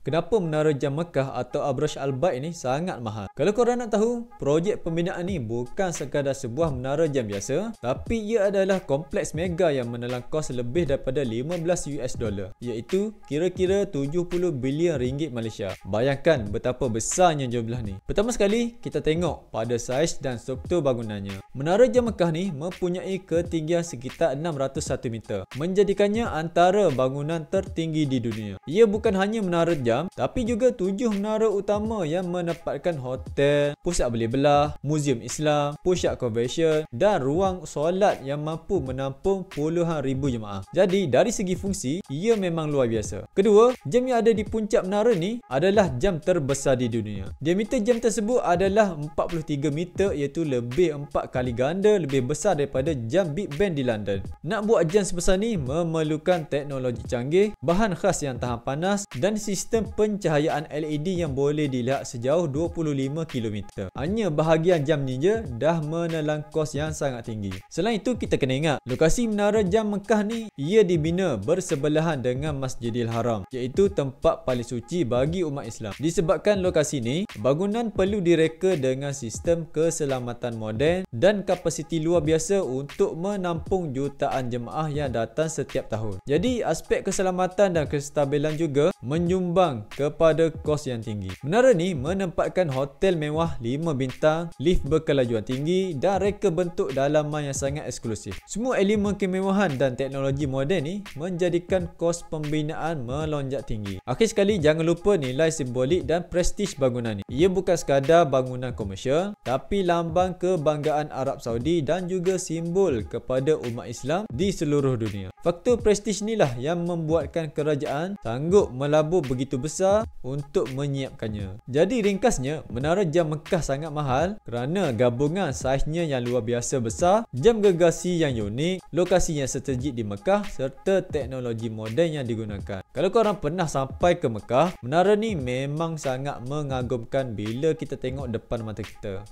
Kenapa Menara Jam Mekah atau Abrash Al-Bait ni sangat mahal? Kalau korang nak tahu, projek pembinaan ni bukan sekadar sebuah menara jam biasa, tapi ia adalah kompleks mega yang menelan kos lebih daripada 15 US dollar, iaitu kira-kira 70 bilion ringgit Malaysia. Bayangkan betapa besarnya jumlah ni. Pertama sekali, kita tengok pada saiz dan struktur bangunannya. Menara Jam Mekah ni mempunyai ketinggian sekitar 601 meter, menjadikannya antara bangunan tertinggi di dunia. Ia bukan hanya menara jam, tapi juga 7 menara utama yang menempatkan hotel, pusat beli belah, muzium Islam, pusat convention dan ruang solat yang mampu menampung puluhan ribu jemaah. Jadi dari segi fungsi, ia memang luar biasa. Kedua, jam yang ada di puncak menara ni adalah jam terbesar di dunia. Diameter jam tersebut adalah 43 meter, iaitu lebih 4 kali ganda lebih besar daripada jam Big Ben di London. Nak buat jam sebesar ni memerlukan teknologi canggih, bahan khas yang tahan panas dan sistem pencahayaan LED yang boleh dilihat sejauh 25 km. Hanya bahagian jam ni je dah menelan kos yang sangat tinggi. Selain itu, kita kena ingat lokasi Menara Jam Mekah ni ia dibina bersebelahan dengan Masjidil Haram, iaitu tempat paling suci bagi umat Islam. Disebabkan lokasi ni, bangunan perlu direka dengan sistem keselamatan moden dan kapasiti luar biasa untuk menampung jutaan jemaah yang datang setiap tahun. Jadi aspek keselamatan dan kestabilan juga menyumbang kepada kos yang tinggi. Menara ni menempatkan hotel mewah 5 bintang, lift berkelajuan tinggi dan reka bentuk dalaman yang sangat eksklusif. Semua elemen kemewahan dan teknologi moden ni menjadikan kos pembinaan melonjak tinggi. Akhir sekali, jangan lupa nilai simbolik dan prestij bangunan ni. Ia bukan sekadar bangunan komersial, tapi lambang kebanggaan Arab Saudi dan juga simbol kepada umat Islam di seluruh dunia. Faktor prestij inilah yang membuatkan kerajaan sanggup melabur begitu besar untuk menyiapkannya. Jadi ringkasnya, Menara Jam Mekah sangat mahal kerana gabungan saiznya yang luar biasa besar, jam gergasi yang unik, lokasi yang strategik di Mekah serta teknologi moden yang digunakan. Kalau korang pernah sampai ke Mekah, menara ni memang sangat mengagumkan bila kita tengok depan mata kita.